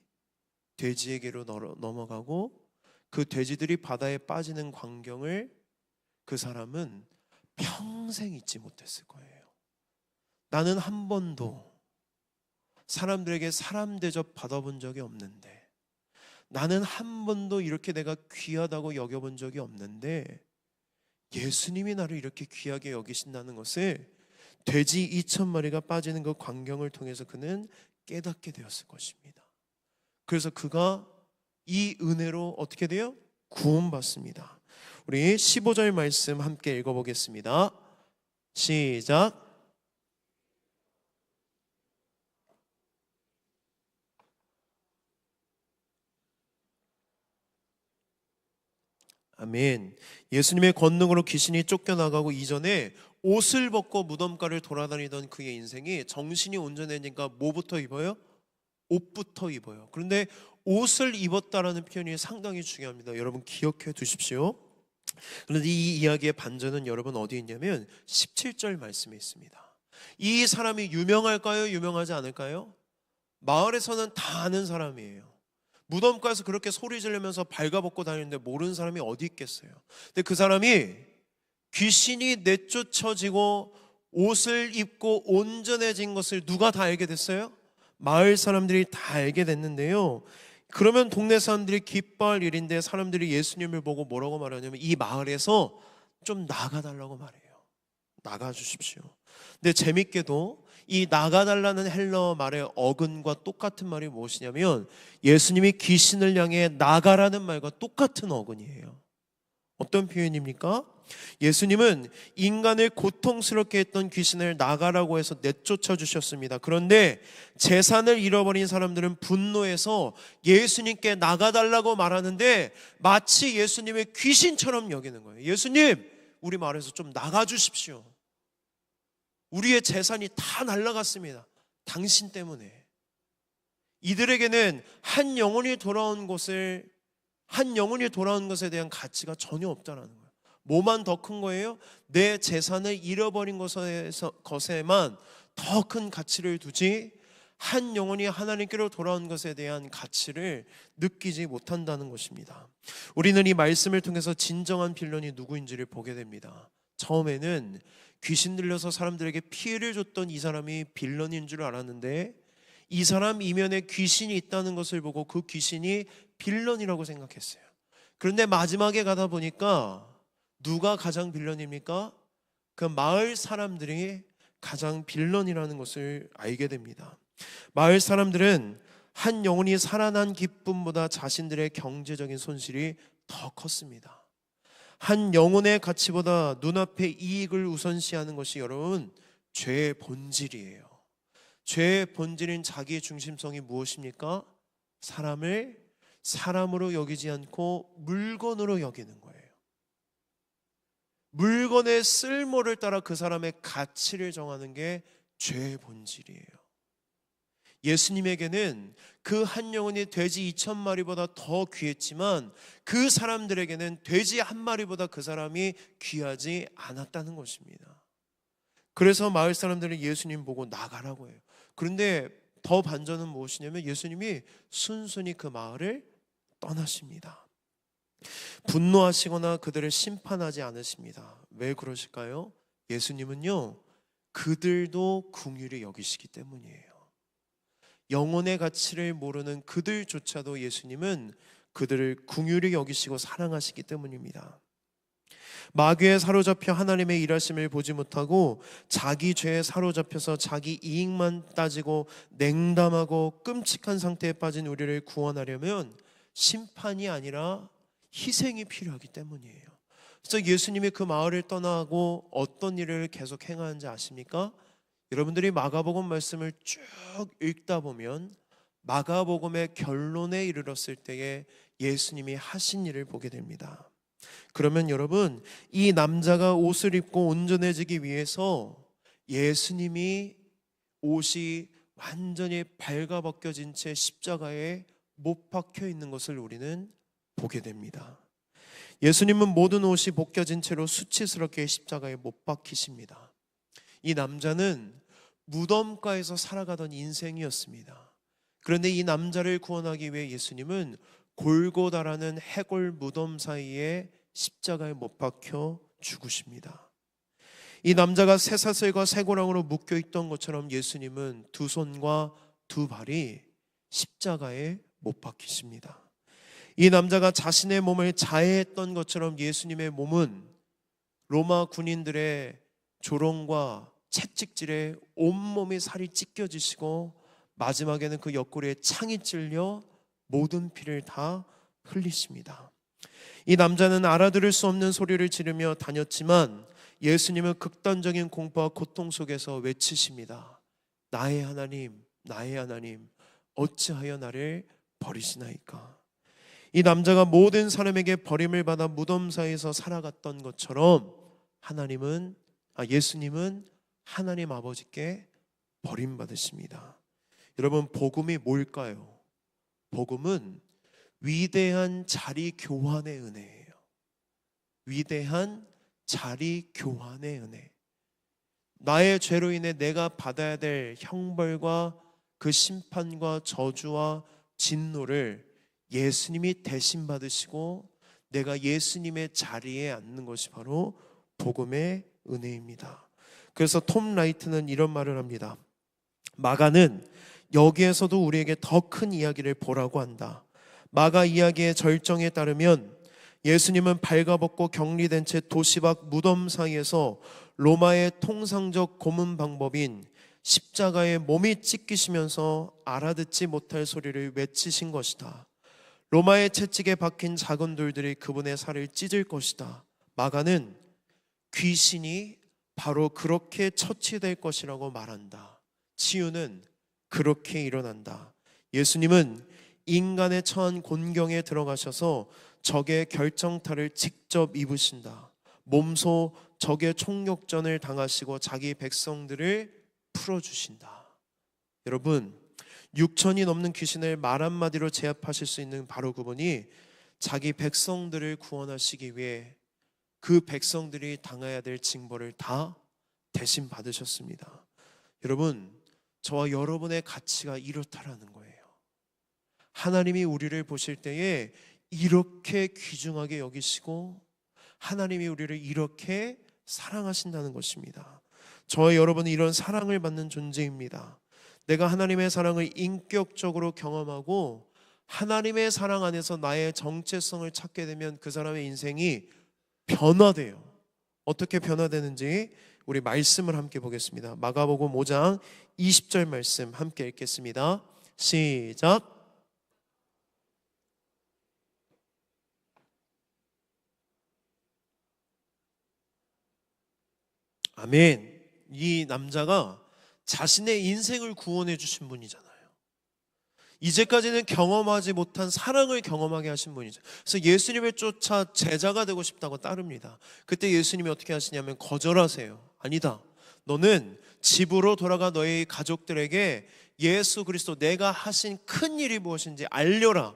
돼지에게로 넘어가고 그 돼지들이 바다에 빠지는 광경을 그 사람은 평생 잊지 못했을 거예요. 나는 한 번도 사람들에게 사람 대접 받아본 적이 없는데, 나는 한 번도 이렇게 내가 귀하다고 여겨본 적이 없는데 예수님이 나를 이렇게 귀하게 여기신다는 것을 돼지 2,000마리가 빠지는 그 광경을 통해서 그는 깨닫게 되었을 것입니다. 그래서 그가 이 은혜로 어떻게 돼요? 구원받습니다. 우리 15절 말씀 함께 읽어보겠습니다. 시작. 아멘. 예수님의 권능으로 귀신이 쫓겨나가고 이전에 옷을 벗고 무덤가를 돌아다니던 그의 인생이 정신이 온전해지니까 뭐부터 입어요? 옷부터 입어요. 그런데 옷을 입었다라는 표현이 상당히 중요합니다. 여러분 기억해 두십시오. 그런데 이 이야기의 반전은 여러분 어디 있냐면 17절 말씀에 있습니다. 이 사람이 유명할까요? 유명하지 않을까요? 마을에서는 다 아는 사람이에요. 무덤가에서 그렇게 소리 지르면서 발가벗고 다니는데 모르는 사람이 어디 있겠어요. 근데 그 사람이 귀신이 내쫓아지고 옷을 입고 온전해진 것을 누가 다 알게 됐어요? 마을 사람들이 다 알게 됐는데요. 그러면 동네 사람들이 기뻐할 일인데 사람들이 예수님을 보고 뭐라고 말하냐면 이 마을에서 좀 나가달라고 말해요. 나가주십시오. 근데 재밌게도 이 나가달라는 헬러 말의 어근과 똑같은 말이 무엇이냐면 예수님이 귀신을 향해 나가라는 말과 똑같은 어근이에요. 어떤 표현입니까? 예수님은 인간을 고통스럽게 했던 귀신을 나가라고 해서 내쫓아 주셨습니다. 그런데 재산을 잃어버린 사람들은 분노해서 예수님께 나가달라고 말하는데 마치 예수님의 귀신처럼 여기는 거예요. 예수님, 우리 마을에서 좀 나가주십시오. 우리의 재산이 다 날아갔습니다. 당신 때문에. 이들에게는 한 영혼이 돌아온 것에 대한 가치가 전혀 없다는 거예요. 뭐만 더 큰 거예요? 내 재산을 잃어버린 것에만 더 큰 가치를 두지 한 영혼이 하나님께로 돌아온 것에 대한 가치를 느끼지 못한다는 것입니다. 우리는 이 말씀을 통해서 진정한 빌런이 누구인지를 보게 됩니다. 처음에는 귀신 들려서 사람들에게 피해를 줬던 이 사람이 빌런인 줄 알았는데 이 사람 이면에 귀신이 있다는 것을 보고 그 귀신이 빌런이라고 생각했어요. 그런데 마지막에 가다 보니까 누가 가장 빌런입니까? 그 마을 사람들이 가장 빌런이라는 것을 알게 됩니다. 마을 사람들은 한 영혼이 살아난 기쁨보다 자신들의 경제적인 손실이 더 컸습니다. 한 영혼의 가치보다 눈앞의 이익을 우선시하는 것이 여러분 죄의 본질이에요. 죄의 본질인 자기의 중심성이 무엇입니까? 사람을 사람으로 여기지 않고 물건으로 여기는 거예요. 물건의 쓸모를 따라 그 사람의 가치를 정하는 게 죄의 본질이에요. 예수님에게는 그 한 영혼이 돼지 2,000마리보다 더 귀했지만 그 사람들에게는 돼지 한 마리보다 그 사람이 귀하지 않았다는 것입니다. 그래서 마을 사람들은 예수님 보고 나가라고 해요. 그런데 더 반전은 무엇이냐면 예수님이 순순히 그 마을을 떠나십니다. 분노하시거나 그들을 심판하지 않으십니다. 왜 그러실까요? 예수님은요, 그들도 긍휼히 여기시기 때문이에요. 영혼의 가치를 모르는 그들조차도 예수님은 그들을 긍휼히 여기시고 사랑하시기 때문입니다. 마귀에 사로잡혀 하나님의 일하심을 보지 못하고 자기 죄에 사로잡혀서 자기 이익만 따지고 냉담하고 끔찍한 상태에 빠진 우리를 구원하려면 심판이 아니라 희생이 필요하기 때문이에요. 그래서 예수님이 그 마을을 떠나고 어떤 일을 계속 행하는지 아십니까? 여러분들이 마가복음 말씀을 쭉 읽다 보면 마가복음의 결론에 이르렀을 때에 예수님이 하신 일을 보게 됩니다. 그러면 여러분, 이 남자가 옷을 입고 온전해지기 위해서 예수님이 옷이 완전히 발가벗겨진 채 십자가에 못 박혀 있는 것을 우리는 보게 됩니다. 예수님은 모든 옷이 벗겨진 채로 수치스럽게 십자가에 못 박히십니다. 이 남자는 무덤가에서 살아가던 인생이었습니다. 그런데 이 남자를 구원하기 위해 예수님은 골고다라는 해골 무덤 사이에 십자가에 못 박혀 죽으십니다. 이 남자가 쇠사슬과 쇠고랑으로 묶여 있던 것처럼 예수님은 두 손과 두 발이 십자가에 못 박히십니다. 이 남자가 자신의 몸을 자해했던 것처럼 예수님의 몸은 로마 군인들의 조롱과 채찍질에 온몸이 살이 찢겨지시고 마지막에는 그 옆구리에 창이 찔려 모든 피를 다 흘리십니다. 이 남자는 알아들을 수 없는 소리를 지르며 다녔지만 예수님은 극단적인 공포와 고통 속에서 외치십니다. 나의 하나님, 나의 하나님, 어찌하여 나를 버리시나이까. 이 남자가 모든 사람에게 버림을 받아 무덤 사이에서 살아갔던 것처럼 예수님은 하나님 아버지께 버림받으십니다. 여러분, 복음이 뭘까요? 복음은 위대한 자리 교환의 은혜예요. 위대한 자리 교환의 은혜. 나의 죄로 인해 내가 받아야 될 형벌과 그 심판과 저주와 진노를 예수님이 대신 받으시고 내가 예수님의 자리에 앉는 것이 바로 복음의 은혜입니다. 그래서 톰 라이트는 이런 말을 합니다. 마가는 여기에서도 우리에게 더 큰 이야기를 보라고 한다. 마가 이야기의 절정에 따르면 예수님은 발가벗고 격리된 채 도시 밖 무덤 사이에서 로마의 통상적 고문 방법인 십자가에 몸이 찢기시면서 알아듣지 못할 소리를 외치신 것이다. 로마의 채찍에 박힌 작은 돌들이 그분의 살을 찢을 것이다. 마가는 귀신이 바로 그렇게 처치될 것이라고 말한다. 치유는 그렇게 일어난다. 예수님은 인간의 처한 곤경에 들어가셔서 적의 결정타를 직접 입으신다. 몸소 적의 총력전을 당하시고 자기 백성들을 풀어주신다. 여러분, 6천이 넘는 귀신을 말 한마디로 제압하실 수 있는 바로 그분이 자기 백성들을 구원하시기 위해 그 백성들이 당해야 될 징벌을 다 대신 받으셨습니다. 여러분, 저와 여러분의 가치가 이렇다라는 거예요. 하나님이 우리를 보실 때에 이렇게 귀중하게 여기시고 하나님이 우리를 이렇게 사랑하신다는 것입니다. 저와 여러분은 이런 사랑을 받는 존재입니다. 내가 하나님의 사랑을 인격적으로 경험하고 하나님의 사랑 안에서 나의 정체성을 찾게 되면 그 사람의 인생이 변화돼요. 어떻게 변화되는지 우리 말씀을 함께 보겠습니다. 마가복음 5장 20절 말씀 함께 읽겠습니다. 시작. 아멘. 이 남자가 자신의 인생을 구원해 주신 분이잖아요. 이제까지는 경험하지 못한 사랑을 경험하게 하신 분이죠. 그래서 예수님을 쫓아 제자가 되고 싶다고 따릅니다. 그때 예수님이 어떻게 하시냐면 거절하세요. 아니다. 너는 집으로 돌아가 너희 가족들에게 예수 그리스도 내가 하신 큰 일이 무엇인지 알려라.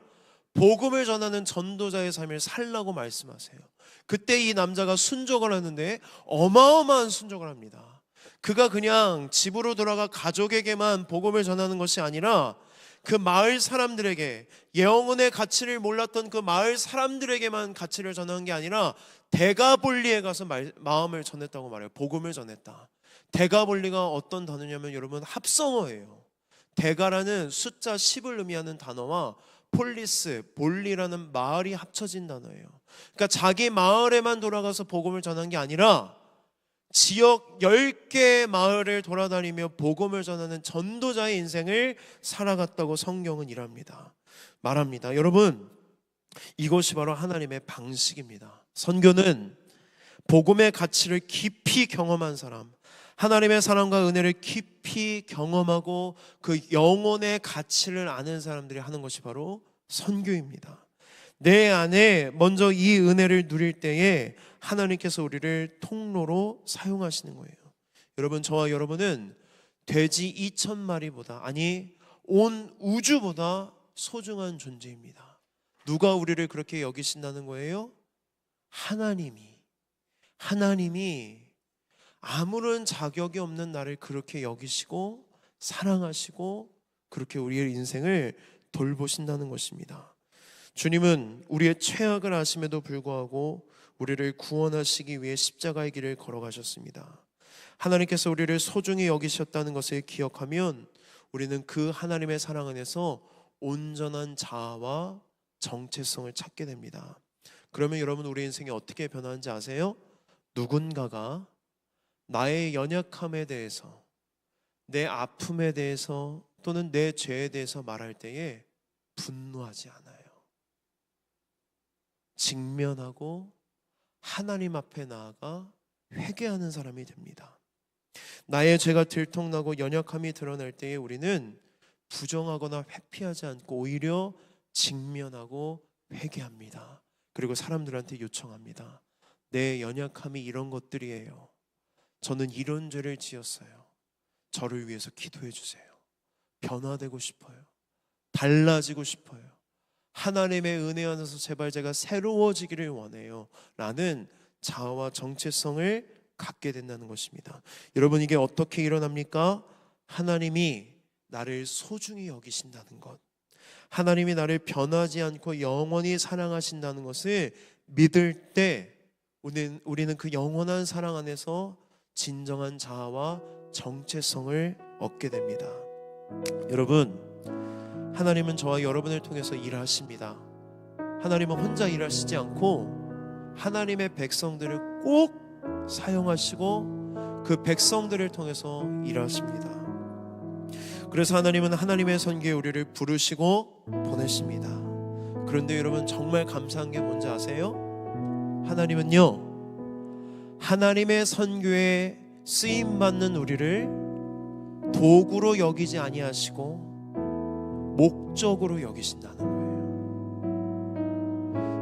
복음을 전하는 전도자의 삶을 살라고 말씀하세요. 그때 이 남자가 순종을 하는데 어마어마한 순종을 합니다. 그가 그냥 집으로 돌아가 가족에게만 복음을 전하는 것이 아니라 그 마을 사람들에게, 영혼의 가치를 몰랐던 그 마을 사람들에게만 가치를 전하는 게 아니라 데가볼리에 가서 마음을 전했다고 말해요. 복음을 전했다. 데가볼리가 어떤 단어냐면 여러분 합성어예요. 데가라는 숫자 10을 의미하는 단어와 폴리스, 볼리라는 마을이 합쳐진 단어예요. 그러니까 자기 마을에만 돌아가서 복음을 전한 게 아니라 지역 10개의 마을을 돌아다니며 복음을 전하는 전도자의 인생을 살아갔다고 성경은 말합니다. 여러분, 이것이 바로 하나님의 방식입니다. 선교는 복음의 가치를 깊이 경험한 사람, 하나님의 사랑과 은혜를 깊이 경험하고 그 영혼의 가치를 아는 사람들이 하는 것이 바로 선교입니다. 내 안에 먼저 이 은혜를 누릴 때에 하나님께서 우리를 통로로 사용하시는 거예요. 여러분, 저와 여러분은 돼지 2,000마리보다 아니 온 우주보다 소중한 존재입니다. 누가 우리를 그렇게 여기신다는 거예요? 하나님이 아무런 자격이 없는 나를 그렇게 여기시고 사랑하시고 그렇게 우리의 인생을 돌보신다는 것입니다. 주님은 우리의 최악을 아심에도 불구하고 우리를 구원하시기 위해 십자가의 길을 걸어가셨습니다. 하나님께서 우리를 소중히 여기셨다는 것을 기억하면 우리는 그 하나님의 사랑 안에서 온전한 자아와 정체성을 찾게 됩니다. 그러면 여러분, 우리 인생이 어떻게 변하는지 아세요? 누군가가 나의 연약함에 대해서, 내 아픔에 대해서 또는 내 죄에 대해서 말할 때에 분노하지 않아요. 직면하고 하나님 앞에 나아가 회개하는 사람이 됩니다. 나의 죄가 들통나고 연약함이 드러날 때에 우리는 부정하거나 회피하지 않고 오히려 직면하고 회개합니다. 그리고 사람들한테 요청합니다. 내 연약함이 이런 것들이에요. 저는 이런 죄를 지었어요. 저를 위해서 기도해 주세요. 변화되고 싶어요. 달라지고 싶어요. 하나님의 은혜 안에서 제발 제가 새로워지기를 원해요. 라는 자아와 정체성을 갖게 된다는 것입니다. 여러분, 이게 어떻게 일어납니까? 하나님이 나를 소중히 여기신다는 것, 하나님이 나를 변하지 않고 영원히 사랑하신다는 것을 믿을 때 우리는 그 영원한 사랑 안에서 진정한 자아와 정체성을 얻게 됩니다. 여러분, 하나님은 저와 여러분을 통해서 일하십니다. 하나님은 혼자 일하시지 않고 하나님의 백성들을 꼭 사용하시고 그 백성들을 통해서 일하십니다. 그래서 하나님은 하나님의 선교에 우리를 부르시고 보내십니다. 그런데 여러분, 정말 감사한 게 뭔지 아세요? 하나님은요, 하나님의 선교에 쓰임받는 우리를 도구로 여기지 아니하시고 목적으로 여기신다는 거예요.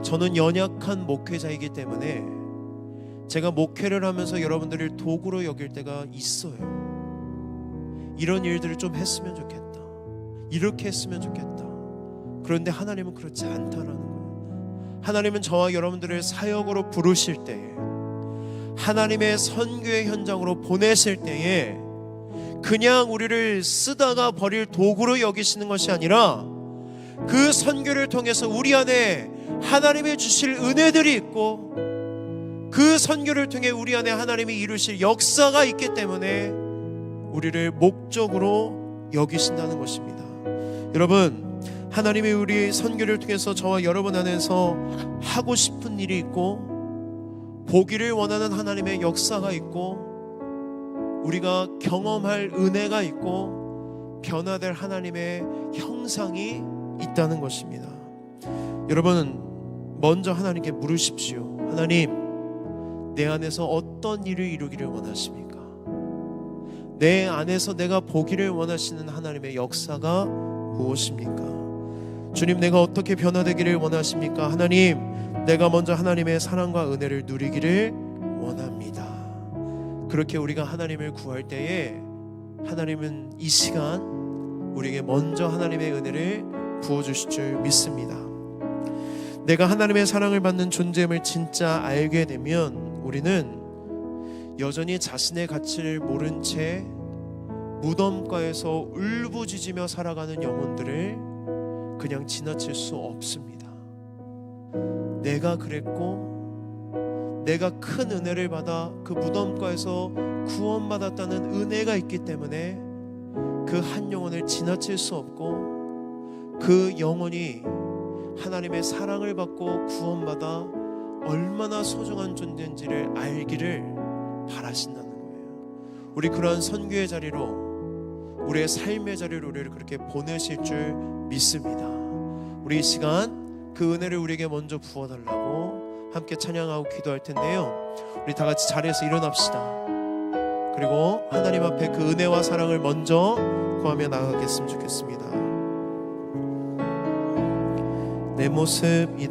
저는 연약한 목회자이기 때문에 제가 목회를 하면서 여러분들을 도구로 여길 때가 있어요. 이런 일들을 좀 했으면 좋겠다, 이렇게 했으면 좋겠다. 그런데 하나님은 그렇지 않다라는 거예요. 하나님은 저와 여러분들을 사역으로 부르실 때에, 하나님의 선교의 현장으로 보내실 때에 그냥 우리를 쓰다가 버릴 도구로 여기시는 것이 아니라 그 선교를 통해서 우리 안에 하나님이 주실 은혜들이 있고 그 선교를 통해 우리 안에 하나님이 이루실 역사가 있기 때문에 우리를 목적으로 여기신다는 것입니다. 여러분, 하나님이 우리 선교를 통해서 저와 여러분 안에서 하고 싶은 일이 있고 보기를 원하는 하나님의 역사가 있고 우리가 경험할 은혜가 있고 변화될 하나님의 형상이 있다는 것입니다. 여러분, 먼저 하나님께 물으십시오. 하나님, 내 안에서 어떤 일을 이루기를 원하십니까? 내 안에서 내가 보기를 원하시는 하나님의 역사가 무엇입니까? 주님, 내가 어떻게 변화되기를 원하십니까? 하나님, 내가 먼저 하나님의 사랑과 은혜를 누리기를 원합니다. 그렇게 우리가 하나님을 구할 때에 하나님은 이 시간 우리에게 먼저 하나님의 은혜를 부어주실 줄 믿습니다. 내가 하나님의 사랑을 받는 존재임을 진짜 알게 되면 우리는 여전히 자신의 가치를 모른 채 무덤가에서 울부짖으며 살아가는 영혼들을 그냥 지나칠 수 없습니다. 내가 그랬고 내가 큰 은혜를 받아 그 무덤가에서 구원받았다는 은혜가 있기 때문에 그 한 영혼을 지나칠 수 없고 그 영혼이 하나님의 사랑을 받고 구원받아 얼마나 소중한 존재인지를 알기를 바라신다는 거예요. 우리 그러한 선교의 자리로, 우리의 삶의 자리로 우리를 그렇게 보내실 줄 믿습니다. 우리 이 시간 그 은혜를 우리에게 먼저 부어달라고 함께 찬양하고 기도할 텐데요, 우리 다 같이 자리에서 일어납시다. 그리고 하나님 앞에 그 은혜와 사랑을 먼저 구하며 나아가겠으면 좋겠습니다. 내 모습 이대로